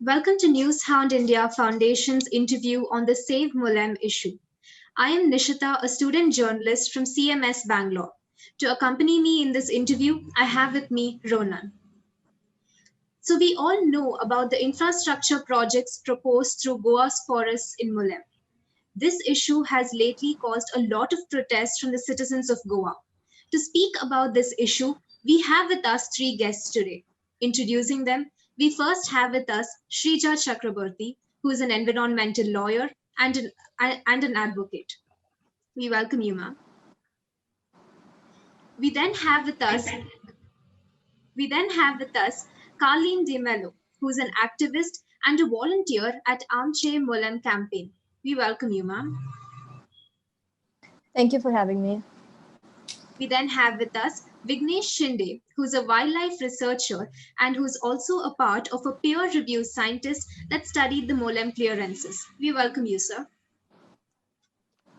Welcome to Newshound India Foundation's interview on the Save Mulem issue. I am Nishita, a student journalist from CMS Bangalore. To accompany me in this interview, I have with me Ronan. So, we all know about the infrastructure projects proposed through Goa's forests in Mulem. This issue has lately caused a lot of protest from the citizens of Goa. To speak about this issue, we have with us three guests today. Introducing them, we first have with us Shrija Chakraborty, who is an environmental lawyer and an advocate. We welcome you, ma'am. We then have with us we then have with us Carleen De Mello, who is an activist and a volunteer at Armchair Mulem campaign. We welcome you, ma'am. Thank you for having me. We then have with us Vignesh Shinde, who's a wildlife researcher and who's also a part of a peer-reviewed scientist that studied the Molem clearances. We welcome you, sir.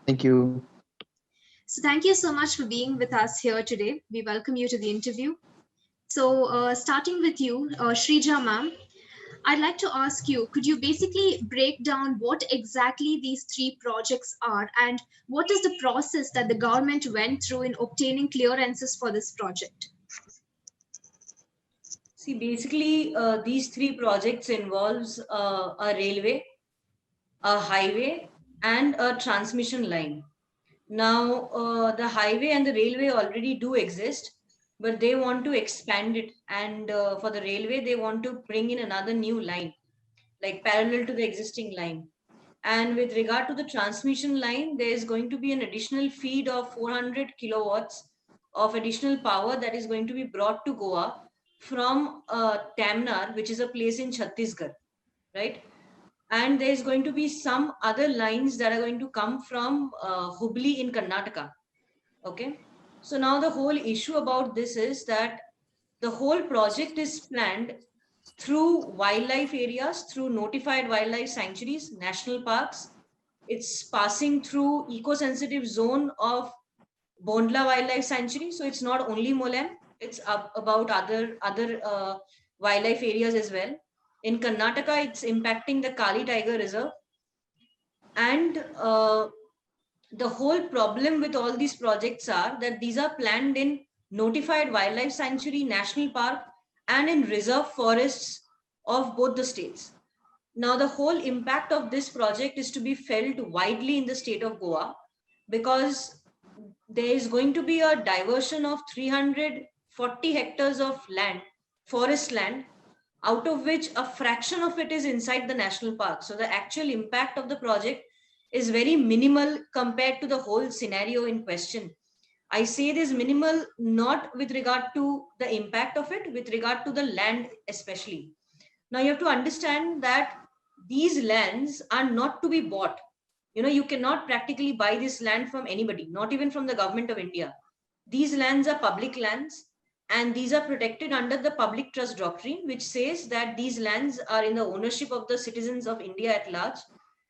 Thank you. So thank you so much for being with us here today. We welcome you to the interview. So starting with you, Shrija ma'am, I'd like to ask you, could you basically break down what exactly these three projects are and what is the process that the government went through in obtaining clearances for this project? See, basically, these three projects involves a railway, a highway, and a transmission line. Now, the highway and the railway already do exist, but they want to expand it. And for the railway, they want to bring in another new line, like parallel to the existing line. And with regard to the transmission line, there is going to be an additional feed of 400 kilowatts of additional power that is going to be brought to Goa from Tamnar, which is a place in Chhattisgarh, right? And there's going to be some other lines that are going to come from Hubli in Karnataka. Okay. So now the whole issue about this is that the whole project is planned through wildlife areas, through notified wildlife sanctuaries, national parks. It's passing through eco-sensitive zone of Bondla Wildlife Sanctuary. So it's not only Molem, it's about other wildlife areas as well. In Karnataka, it's impacting the Kali Tiger Reserve. And the whole problem with all these projects are that these are planned in notified wildlife sanctuary, national park, and in reserve forests of both the states. Now, the whole impact of this project is to be felt widely in the state of Goa because there is going to be a diversion of 340 hectares of land, forest land, out of which a fraction of it is inside the national park. So the actual impact of the project is very minimal compared to the whole scenario in question. I say this minimal not with regard to the impact of it, with regard to the land especially. Now you have to understand that these lands are not to be bought. You know, you cannot practically buy this land from anybody, not even from the government of India. These lands are public lands and these are protected under the public trust doctrine, which says that these lands are in the ownership of the citizens of India at large,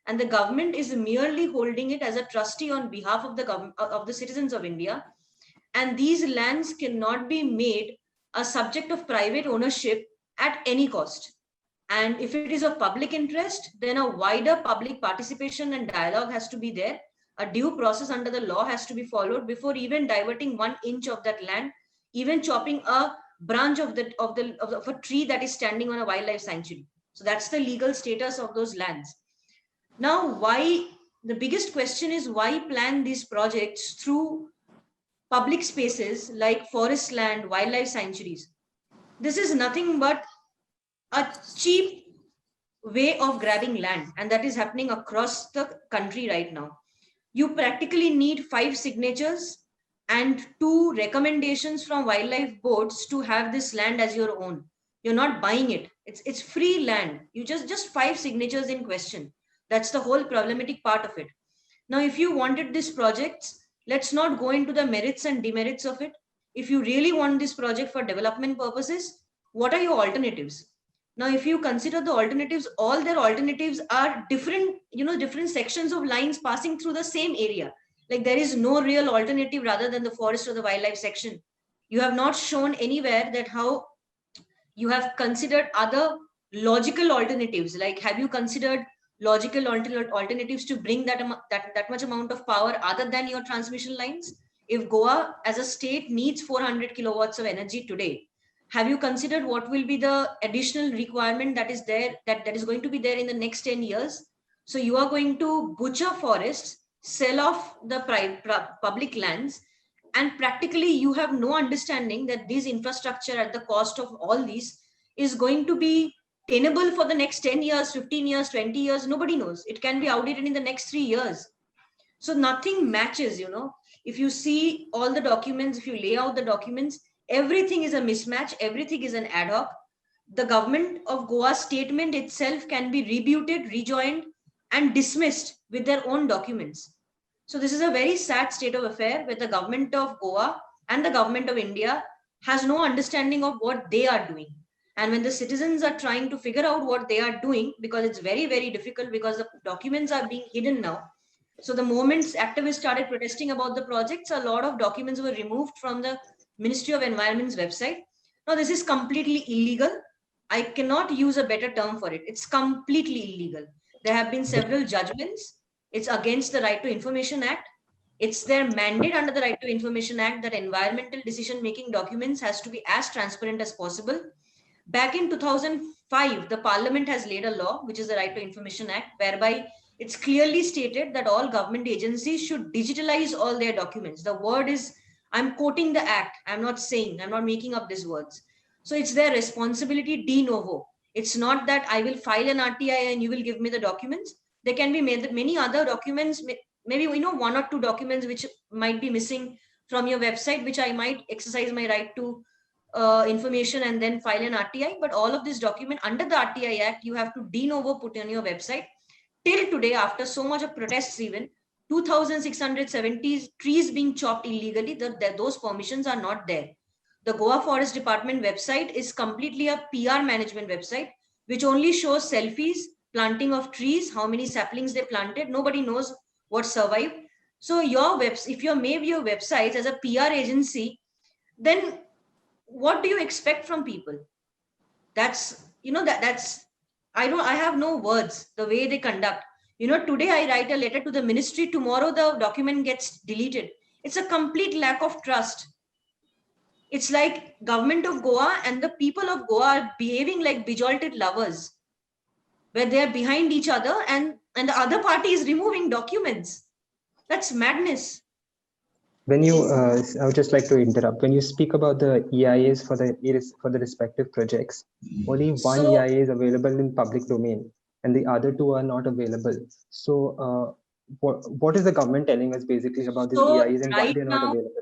and the government is merely holding it as a trustee on behalf of the citizens of India. And these lands cannot be made a subject of private ownership at any cost. And if it is of public interest, then a wider public participation and dialogue has to be there. A due process under the law has to be followed before even diverting 1 inch of that land, even chopping a branch of a tree that is standing on a wildlife sanctuary. So that's the legal status of those lands. Now, why the biggest question is why plan these projects through public spaces like forest land, wildlife sanctuaries? This is nothing but a cheap way of grabbing land, and that is happening across the country right now. You practically need 5 signatures and 2 recommendations from wildlife boards to have this land as your own. You're not buying it. It's free land. You just 5 signatures in question. That's the whole problematic part of it. Now, if you wanted these projects, let's not go into the merits and demerits of it. If you really want this project for development purposes, what are your alternatives? Now, if you consider the alternatives, all their alternatives are different, different sections of lines passing through the same area. Like there is no real alternative rather than the forest or the wildlife section. You have not shown anywhere that how you have considered other logical alternatives. Like, have you considered logical alternatives to bring that much amount of power other than your transmission lines? If Goa as a state needs 400 kilowatts of energy today, have you considered what will be the additional requirement that is there, that is going to be there in the next 10 years? So you are going to butcher forests, sell off the public lands, and practically you have no understanding that this infrastructure at the cost of all these is going to be tenable for the next 10 years, 15 years, 20 years. Nobody knows. It can be outdated in the next 3 years. So nothing matches, you know. If you see all the documents, if you lay out the documents, everything is a mismatch, everything is an ad hoc. The government of Goa's statement itself can be rebutted, rejoined, and dismissed with their own documents. So this is a very sad state of affair where the government of Goa and the government of India has no understanding of what they are doing. And when the citizens are trying to figure out what they are doing, because it's very, very difficult because the documents are being hidden now. So the moment activists started protesting about the projects, a lot of documents were removed from the Ministry of Environment's website. Now, this is completely illegal. I cannot use a better term for it. It's completely illegal. There have been several judgments. It's against the Right to Information Act. It's their mandate under the Right to Information Act that environmental decision-making documents has to be as transparent as possible. Back in 2005, the Parliament has laid a law, which is the Right to Information Act, whereby it's clearly stated that all government agencies should digitalize all their documents. The word is, I'm quoting the act. I'm not making up these words. So it's their responsibility de novo. It's not that I will file an RTI and you will give me the documents. There can be many other documents, maybe one or two documents which might be missing from your website, which I might exercise my right to information and then file an RTI. But all of this document under the RTI Act, you have to de novo put on your website. Till today, after so much of protests, even 2,670 trees being chopped illegally, those permissions are not there. The Goa Forest Department website is completely a PR management website, which only shows selfies, planting of trees, how many saplings they planted. Nobody knows what survived. So if you're maybe your websites as a PR agency, then what do you expect from people? That's I have no words, the way they conduct. Today I write a letter to the ministry, tomorrow the document gets deleted. It's a complete lack of trust. It's like government of Goa and the people of Goa are behaving like bejolted lovers, where they're behind each other and the other party is removing documents. That's madness. When you, I would just like to interrupt. When you speak about the EIAs for the respective projects, only one EIA is available in public domain, and the other two are not available. So, what is the government telling us basically about these EIAs and why they're not available?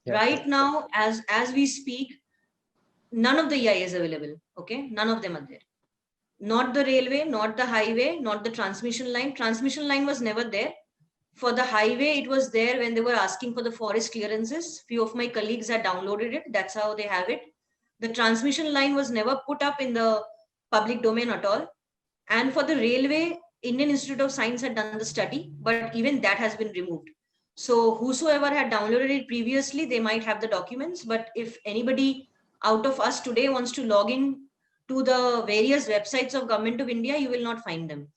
Yeah. Right now, as we speak, none of the EIAs are available. Okay, none of them are there. Not the railway, not the highway, not the transmission line. Transmission line was never there. For the highway, it was there when they were asking for the forest clearances. Few of my colleagues had downloaded it. That's how they have it. The transmission line was never put up in the public domain at all. And for the railway, Indian Institute of Science had done the study, but even that has been removed. So whosoever had downloaded it previously, they might have the documents. But if anybody out of us today wants to log in to the various websites of Government of India, you will not find them.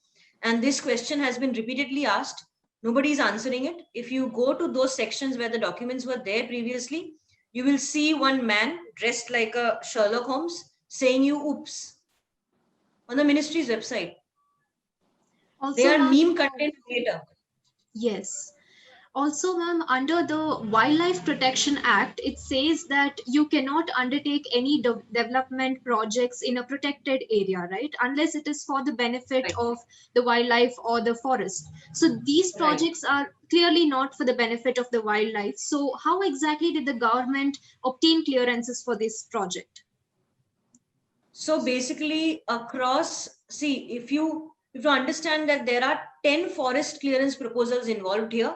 And this question has been repeatedly asked. Nobody is answering it. If you go to those sections where the documents were there previously, you will see one man dressed like a Sherlock Holmes saying you oops on the ministry's website. Also, they are meme content creator. Yes. Also, ma'am, under the Wildlife Protection Act, it says that you cannot undertake any development projects in a protected area, right? Unless it is for the benefit of the wildlife or the forest. So these projects are clearly not for the benefit of the wildlife. So how exactly did the government obtain clearances for this project? So basically across, see, if you understand that there are 10 forest clearance proposals involved here,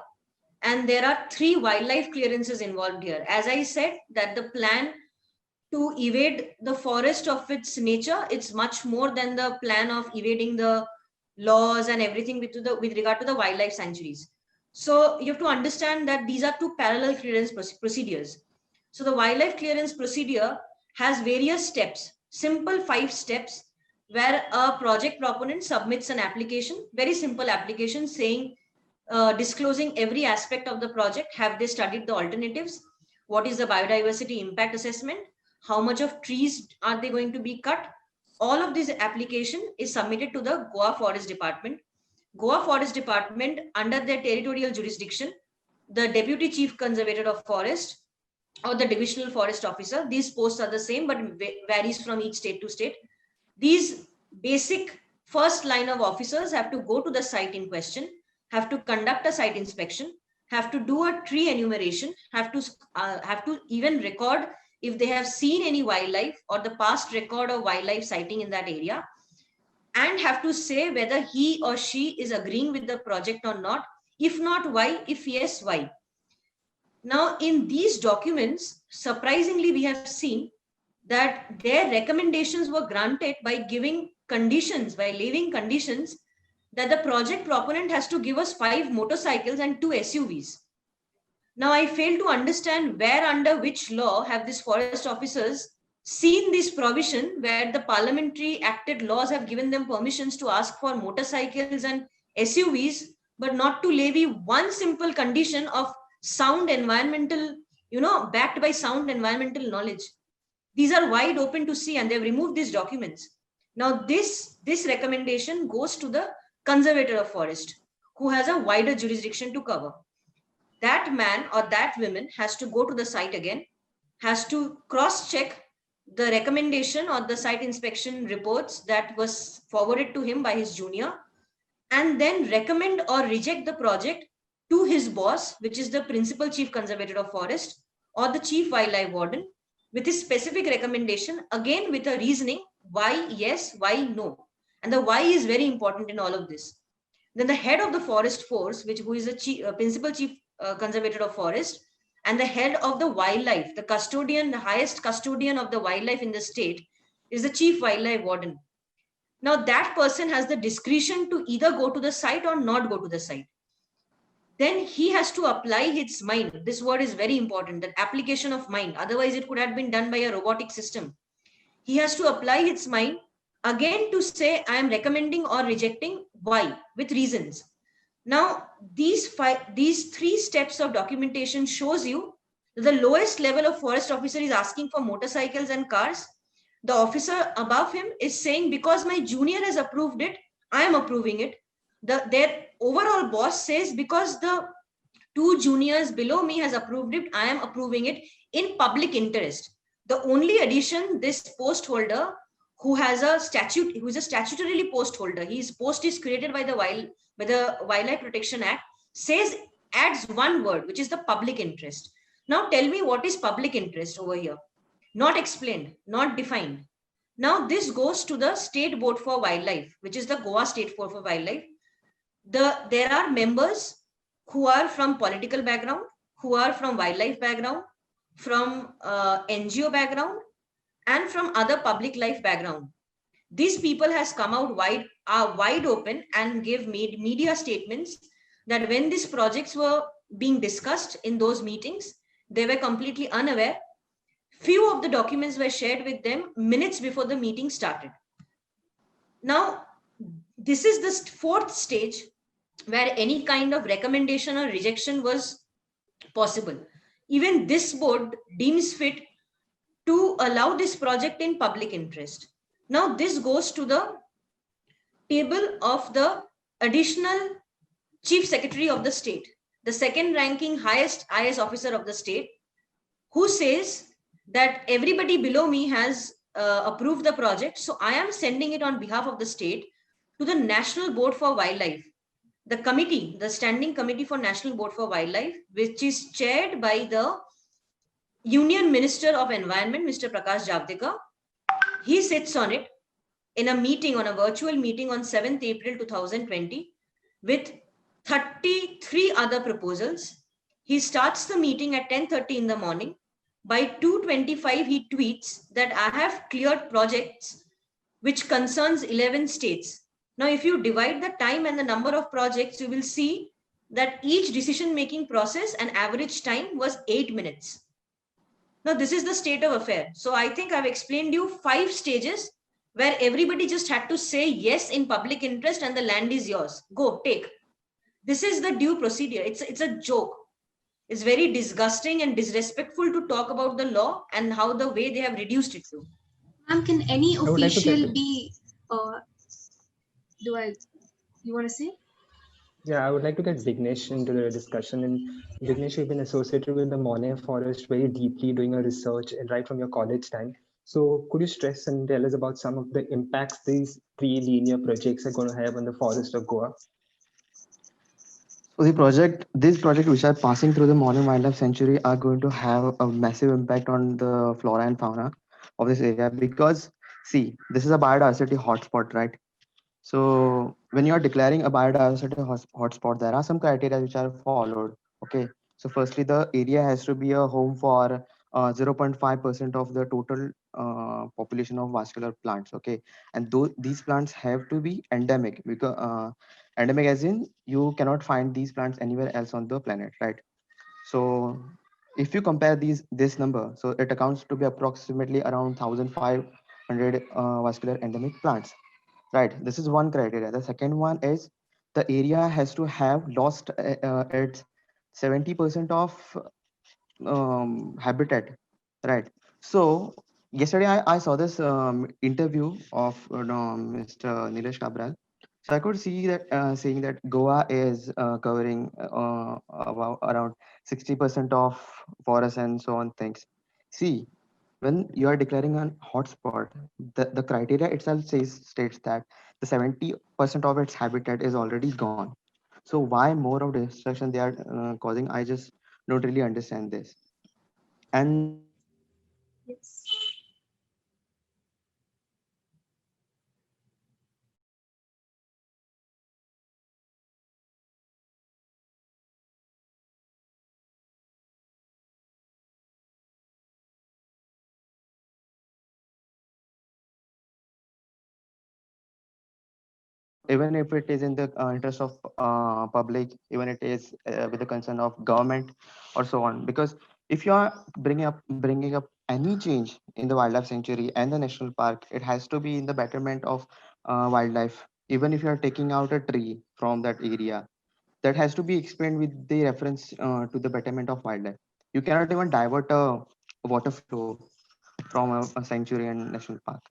and there are 3 wildlife clearances involved here. As I said, that the plan to evade the forest of its nature, it's much more than the plan of evading the laws and everything with regard to the wildlife sanctuaries. So you have to understand that these are 2 parallel clearance procedures. So the wildlife clearance procedure has various steps, simple 5 steps, where a project proponent submits an application, very simple application saying, disclosing every aspect of the project. Have they studied the alternatives? What is the biodiversity impact assessment? How much of trees are they going to be cut? All of this application is submitted to the Goa Forest Department. Goa Forest Department, under their territorial jurisdiction, the Deputy Chief Conservator of Forest or the Divisional Forest Officer, these posts are the same but varies from each state to state. These basic first line of officers have to go to the site in question, have to conduct a site inspection, have to do a tree enumeration, have to even record if they have seen any wildlife or the past record of wildlife sighting in that area, and have to say whether he or she is agreeing with the project or not. If not, why? If yes, why? Now, in these documents, surprisingly, we have seen that their recommendations were granted by giving conditions, by leaving conditions that the project proponent has to give us 5 motorcycles and 2 SUVs. Now, I fail to understand where, under which law have these forest officers seen this provision where the parliamentary acted laws have given them permissions to ask for motorcycles and SUVs, but not to levy one simple condition of sound environmental, backed by sound environmental knowledge. These are wide open to see, and they've removed these documents. Now, this recommendation goes to the conservator of forest, who has a wider jurisdiction to cover. That man or that woman has to go to the site again, has to cross-check the recommendation or the site inspection reports that was forwarded to him by his junior, and then recommend or reject the project to his boss, which is the principal chief conservator of forest or the chief wildlife warden, with his specific recommendation, again with a reasoning why yes, why no. And the why is very important in all of this. Then the head of the forest force, who is the principal chief conservator of forest, and the head of the wildlife, the custodian, the highest custodian of the wildlife in the state, is the chief wildlife warden. Now that person has the discretion to either go to the site or not go to the site. Then he has to apply his mind. This word is very important, that application of mind. Otherwise, it could have been done by a robotic system. He has to apply his mind again to say, I am recommending or rejecting, why, with reasons. Now, these 3 steps of documentation shows you that the lowest level of forest officer is asking for motorcycles and cars. The officer above him is saying, because my junior has approved it, I am approving it. Their overall boss says, because the 2 juniors below me has approved it, I am approving it in public interest. The only addition, this post holder who is a statutorily post holder, his post is created by the Wildlife Protection Act, adds one word, which is the public interest. Now tell me, what is public interest over here? Not explained, not defined. Now this goes to the State Board for Wildlife, which is the Goa State Board for Wildlife. There are members who are from political background, who are from wildlife background, from NGO background, and from other public life background. These people has come out wide open and give media statements that when these projects were being discussed in those meetings, they were completely unaware. Few of the documents were shared with them minutes before the meeting started. Now, this is the 4th stage where any kind of recommendation or rejection was possible. Even this board deems fit to allow this project in public interest. Now, this goes to the table of the additional chief secretary of the state, the 2nd ranking highest IAS officer of the state, who says that everybody below me has approved the project. So I am sending it on behalf of the state to the National Board for Wildlife, the committee, the Standing Committee for National Board for Wildlife, which is chaired by the Union Minister of Environment, Mr. Prakash Javadekar. He sits on it in a meeting, on a virtual meeting on 7th April 2020 with 33 other proposals. He starts the meeting at 10:30 in the morning. By 2:25, he tweets that I have cleared projects which concerns 11 states. Now, if you divide the time and the number of projects, you will see that each decision-making process and average time was 8 minutes. Now, this is the state of affair. So I think I've explained you 5 stages where everybody just had to say yes in public interest and the land is yours. Go, take. This is the due procedure. It's a joke. It's very disgusting and disrespectful to talk about the law and how the way they have reduced it to. Ma'am, can any I would like to get official be, you want to say? Yeah, I would like to get Vignesh into the discussion. And Vignesh, you've been associated with the Monet Forest very deeply, doing a research and right from your college time. So could you stress and tell us about some of the impacts these three linear projects are going to have on the forest of Goa? So these projects which are passing through the Modern Wildlife Sanctuary are going to have a massive impact on the flora and fauna of this area because see, this is a biodiversity hotspot, right? So when you are declaring a biodiversity hotspot, there are some criteria which are followed. Okay. So firstly, the area has to be a home for 0.5% of the total population of vascular plants. Okay. And these plants have to be endemic because endemic as in you cannot find these plants anywhere else on the planet, right? So if you compare this number, so it accounts to be approximately around 1,500 vascular endemic plants. Right, this is one criteria. The second one is the area has to have lost its 70% of habitat. Right. So yesterday I saw this interview of Mr. Nilesh Cabral. So I could see that saying that Goa is covering about around 60% of forest and so on things. See, when you are declaring a hotspot, the criteria itself states that the 70% of its habitat is already gone. So why more of destruction they are causing? I just don't really understand this. And Yes. even if it is in the interest of public, even it is with the concern of government or so on, because if you are bringing up any change in the wildlife sanctuary and the national park, it has to be in the betterment of wildlife. Even if you are taking out a tree from that area, that has to be explained with the reference to the betterment of wildlife. You cannot even divert a water flow from a sanctuary and national park.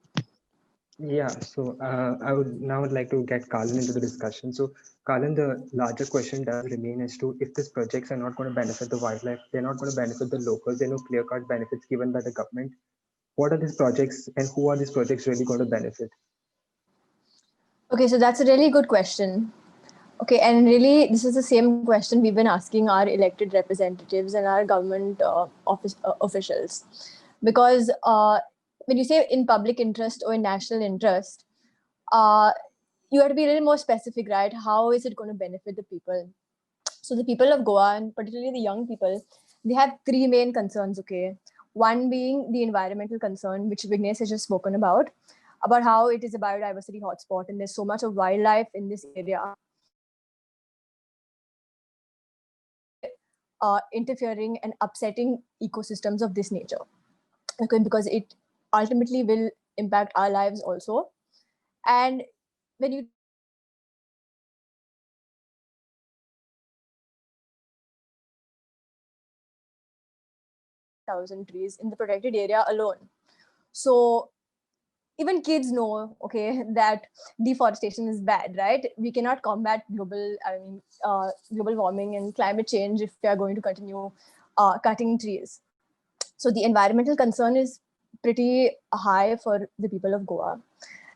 Yeah, so I would now like to get Kalan into the discussion. So, Kalan, the larger question does remain as to if these projects are not going to benefit the wildlife, they're not going to benefit the locals, there are no clear-cut benefits given by the government. What are these projects and who are these projects really going to benefit? Okay, so that's a really good question. Okay, and really, this is the same question we've been asking our elected representatives and our government officials. Because when you say in public interest or in national interest, you have to be a little more specific, right? How is it going to benefit the people? So the people of Goa, and particularly the young people, they have three main concerns, okay? One being the environmental concern, which Vignesh has just spoken about how it is a biodiversity hotspot and there's so much of wildlife in this area. Interfering and upsetting ecosystems of this nature, okay, because it ultimately will impact our lives also. And when you thousand trees in the protected area alone, so even kids know, okay, that deforestation is bad, right? We cannot combat global warming and climate change if we are going to continue cutting trees. So the environmental concern is pretty high for the people of Goa.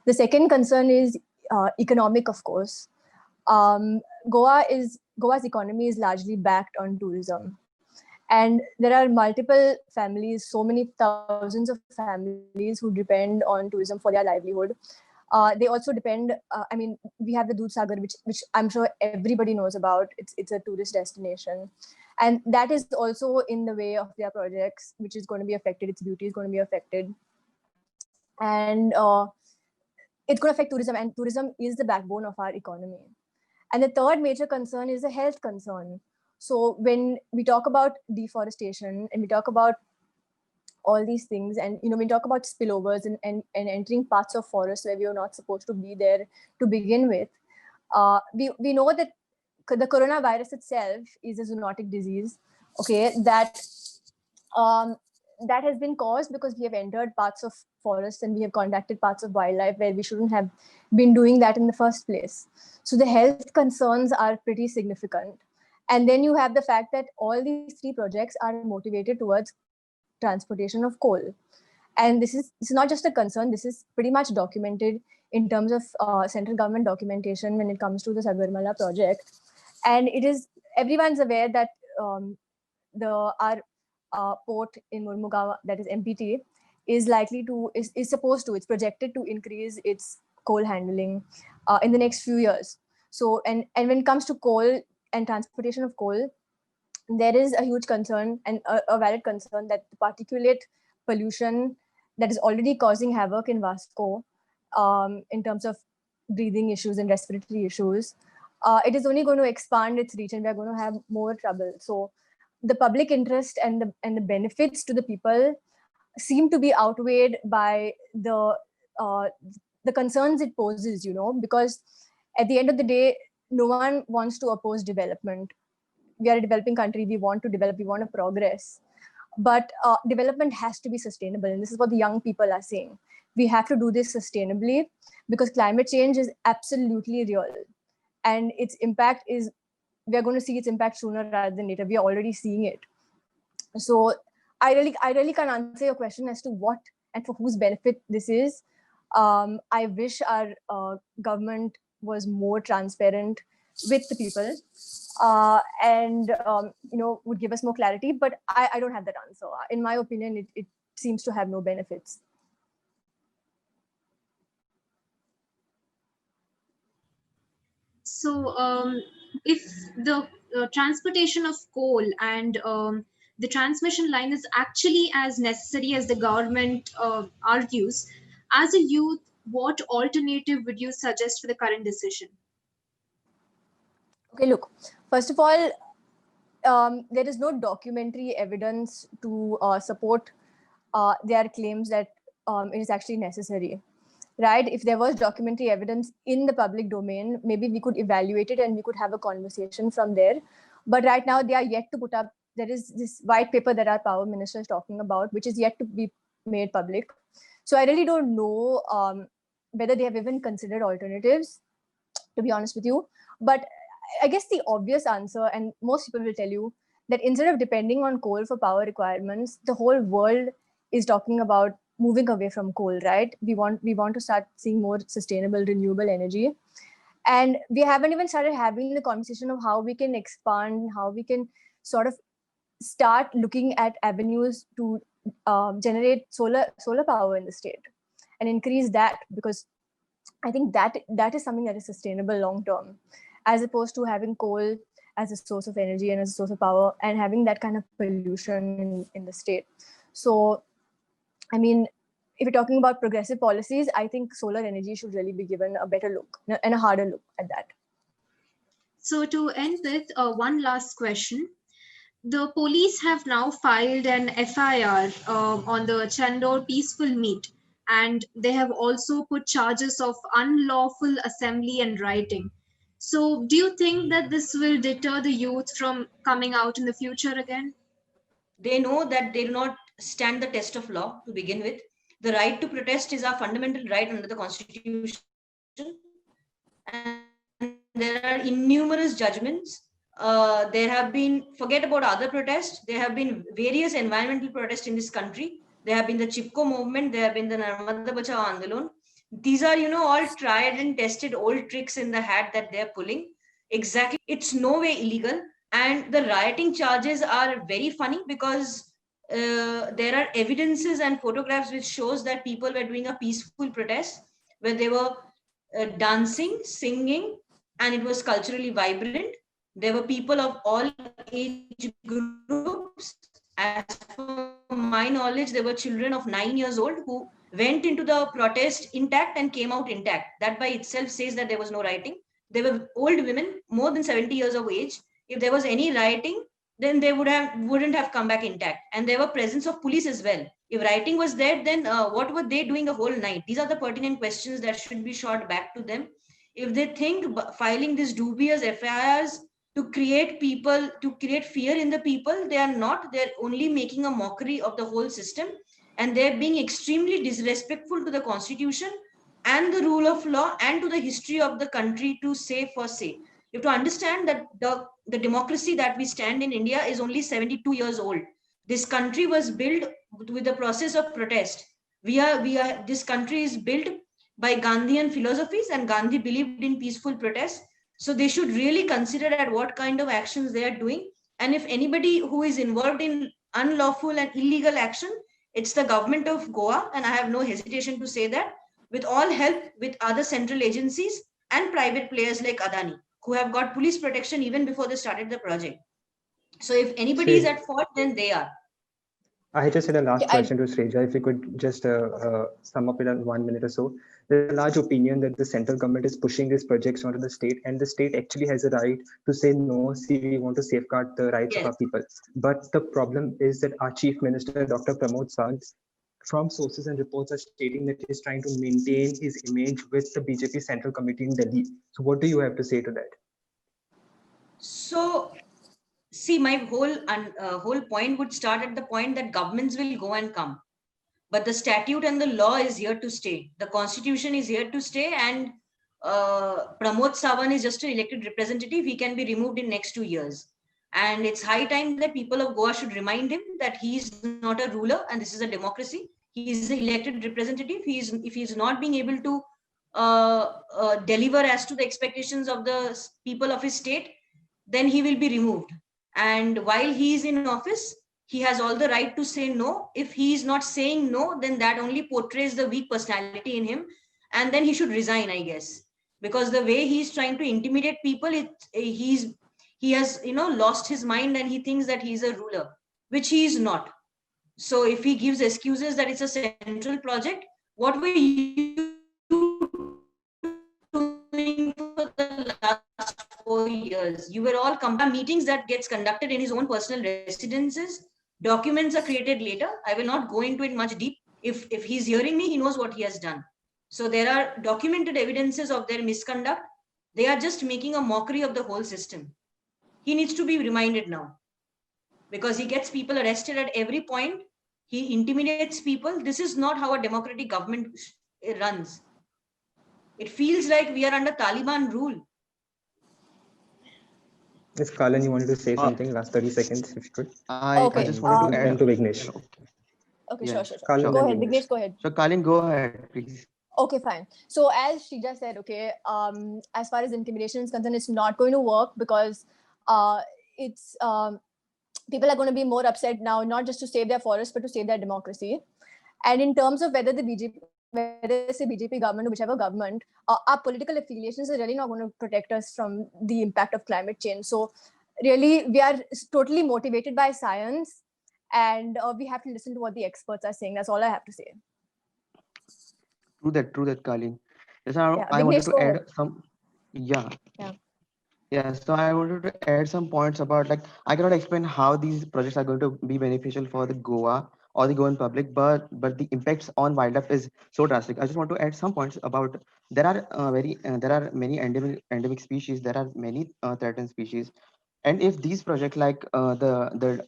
The second concern is economic, of course. Goa's economy is largely backed on tourism. And there are multiple families, so many thousands of families who depend on tourism for their livelihood. They also depend. We have the Dudhsagar, which I'm sure everybody knows about. It's a tourist destination, and that is also in the way of their projects, which is going to be affected. Its beauty is going to be affected, and it's going to affect tourism. And tourism is the backbone of our economy. And the third major concern is a health concern. So when we talk about deforestation and we talk about all these things. And we talk about spillovers and entering parts of forests where we are not supposed to be there to begin with. We know that the coronavirus itself is a zoonotic disease, okay, that has been caused because we have entered parts of forests and we have contacted parts of wildlife where we shouldn't have been doing that in the first place. So the health concerns are pretty significant. And then you have the fact that all these three projects are motivated towards transportation of coal. And this is not just a concern, this is pretty much documented in terms of central government documentation when it comes to the Sagarmala project. And everyone's aware that our port in Murmugaon, that is MPT, is it's projected to increase its coal handling in the next few years. So, and when it comes to coal and transportation of coal, there is a huge concern and a valid concern that the particulate pollution that is already causing havoc in Vasco in terms of breathing issues and respiratory issues, it is only going to expand its reach and we're going to have more trouble. So the public interest and the benefits to the people seem to be outweighed by the concerns it poses, because at the end of the day, no one wants to oppose development. We are a developing country. We want to develop. We want to progress. But development has to be sustainable. And this is what the young people are saying. We have to do this sustainably because climate change is absolutely real. And its impact we're going to see its impact sooner rather than later. We are already seeing it. So I really can't answer your question as to what and for whose benefit this is. I wish our government was more transparent with the people and would give us more clarity, but I don't have that answer. In my opinion, it seems to have no benefits. So if the transportation of coal and the transmission line is actually as necessary as the government argues, as a youth, what alternative would you suggest for the current decision? Okay, look, first of all, there is no documentary evidence to support their claims that it is actually necessary, right? If there was documentary evidence in the public domain, maybe we could evaluate it and we could have a conversation from there. But right now, they are yet to put up, there is this white paper that our power minister is talking about, which is yet to be made public. So I really don't know whether they have even considered alternatives, to be honest with you. But I guess the obvious answer, and most people will tell you, that instead of depending on coal for power requirements, the whole world is talking about moving away from coal, right? We want to start seeing more sustainable, renewable energy. And we haven't even started having the conversation of how we can expand, how we can sort of start looking at avenues to generate solar power in the state and increase that, because I think that is something that is sustainable long term, as opposed to having coal as a source of energy and as a source of power and having that kind of pollution in the state. So, I mean, if you're talking about progressive policies, I think solar energy should really be given a better look and a harder look at that. So to end with one last question. The police have now filed an FIR on the Chandor peaceful meet, and they have also put charges of unlawful assembly and rioting. So do you think that this will deter the youth from coming out in the future again? They know that they do not stand the test of law to begin with. The right to protest is our fundamental right under the Constitution. And there are innumerous judgments. There have been, forget about other protests, there have been various environmental protests in this country. There have been the Chipko movement, there have been the Narmada Bachao Andolon. These are, all tried and tested old tricks in the hat that they're pulling. Exactly. It's no way illegal. And the rioting charges are very funny because there are evidences and photographs which shows that people were doing a peaceful protest where they were dancing, singing, and it was culturally vibrant. There were people of all age groups. As per my knowledge, there were children of 9 years old who went into the protest intact and came out intact. That by itself says that there was no rioting. There were old women, more than 70 years of age. If there was any rioting, then they wouldn't have come back intact. And there were presence of police as well. If writing was there, then what were they doing the whole night? These are the pertinent questions that should be shot back to them. If they think filing these dubious FIRs to create people, to create fear in the people, they are not. They're only making a mockery of the whole system, and they're being extremely disrespectful to the constitution and the rule of law and to the history of the country to say for say. You have to understand that the democracy that we stand in India is only 72 years old. This country was built with the process of protest. This country is built by Gandhian philosophies, and Gandhi believed in peaceful protest. So they should really consider at what kind of actions they are doing. And if anybody who is involved in unlawful and illegal action, it's the government of Goa, and I have no hesitation to say that, with all help with other central agencies and private players like Adani, who have got police protection even before they started the project. So if anybody is Sri, at fault, then they are. I just had a last Yeah, question to Sreja. If you could just sum up it in 1 minute or so. There's a large opinion that the central government is pushing these projects onto the state, and the state actually has a right to say no. See, we want to safeguard the rights of our Yes. people. But the problem is that our chief minister, Dr. Pramod Sawant, from sources and reports are stating that he's trying to maintain his image with the BJP Central Committee in Delhi. So, what do you have to say to that? So, see, my whole point would start at the point that governments will go and come, but the statute and the law is here to stay. The constitution is here to stay, and Pramod Sawant is just an elected representative. He can be removed in next 2 years, and it's high time that people of Goa should remind him that he is not a ruler, and this is a democracy. He is an elected representative. If he is not being able to deliver as to the expectations of the people of his state, then he will be removed. And while he is in office, he has all the right to say no. If he is not saying no, then that only portrays the weak personality in him, and then he should resign, I guess, because the way he's trying to intimidate people, he has lost his mind, and he thinks that he's a ruler, which he is not. So if he gives excuses that it's a central project, what were you doing for the last 4 years? You were all meetings that gets conducted in his own personal residences. Documents are created later. I will not go into it much deep. If he's hearing me, he knows what he has done. So there are documented evidences of their misconduct. They are just making a mockery of the whole system. He needs to be reminded now, because he gets people arrested at every point. He intimidates people. This is not how a democratic government runs. It feels like we are under Taliban rule. If Kalan, you wanted to say Uh, something, last 30 seconds, if you could. I Okay, just wanted to And add. to Vignesh. Okay, Yeah, sure. Kalan Go and ahead, Vignesh. Vignesh, go ahead. So Kalin, go ahead, please. Okay, fine. So as she just said, okay, as far as intimidation is concerned, it's not going to work because it's people are going to be more upset now, not just to save their forests, but to save their democracy. And in terms of whether whether it's a BJP government or whichever government, our political affiliations are really not going to protect us from the impact of climate change. So really, we are totally motivated by science, and we have to listen to what the experts are saying. That's all I have to say. True that, Kalin. Yes, Yeah, I wanted Vignesh, to go add ahead. some. Yeah. Yeah. Yeah, so I wanted to add some points about, like, I cannot explain how these projects are going to be beneficial for the Goa or the Goan public, but the impacts on wildlife is so drastic. I just want to add some points about, there are many endemic species, there are many threatened species, and if these projects like the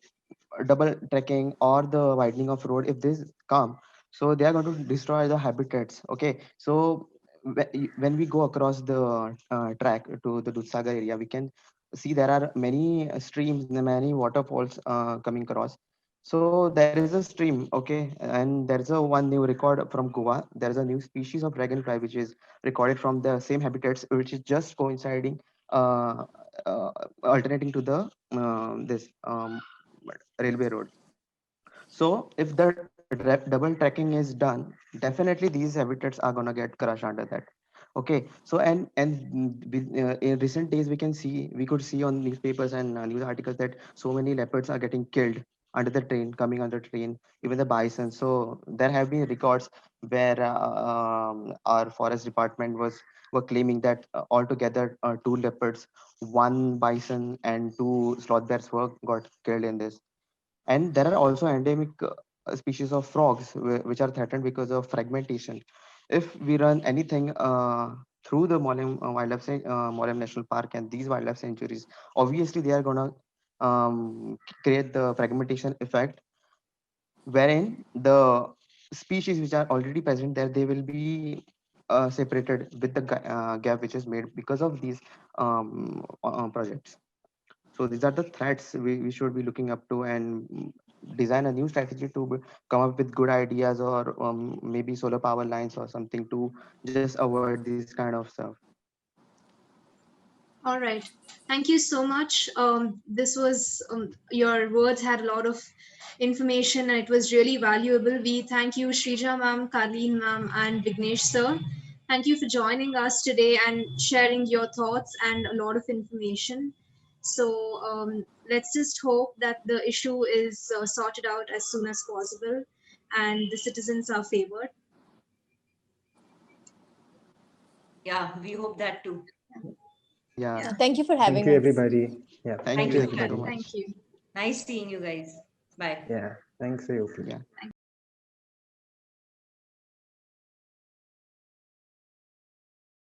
double trekking or the widening of road, if this come, so they are going to destroy the habitats. Okay, so when we go across the track to the Dudhsagar area, we can see there are many streams, many waterfalls coming across. So there is a stream, okay, and there's a one new record from Goa. There is a new species of dragonfly which is recorded from the same habitats, which is just coinciding, uh, uh, alternating to the this railway road. So if the double tracking is done, definitely these habitats are gonna get crushed under that. Okay, so in recent days we could see on newspapers and news articles that so many leopards are getting killed under the train, coming under the train, even the bison. So there have been records where our forest department were claiming that altogether two leopards, one bison, and two sloth bears were got killed in this. And there are also endemic species of frogs which are threatened because of fragmentation. If we run anything through the Mollem Mollem National Park and these wildlife sanctuaries, obviously they are gonna create the fragmentation effect, wherein the species which are already present there, they will be separated with the gap which is made because of these projects. So these are the threats we should be looking up to, and design a new strategy to come up with good ideas, or maybe solar power lines or something to just avoid this kind of stuff. All right. Thank you so much. This was your words had a lot of information and it was really valuable. We thank you, Shrija ma'am, Karleen ma'am, and Vignesh sir. Thank you for joining us today and sharing your thoughts and a lot of information. So let's just hope that the issue is sorted out as soon as possible and the citizens are favored. Yeah, we hope that too. Yeah. Thank you for Thank having you, us. everybody. Yeah. Thank Thank you. you, Thank you Shreya. so much. Thank you. Nice seeing you guys. Bye. Yeah. Thanks, Ayuki. Yeah.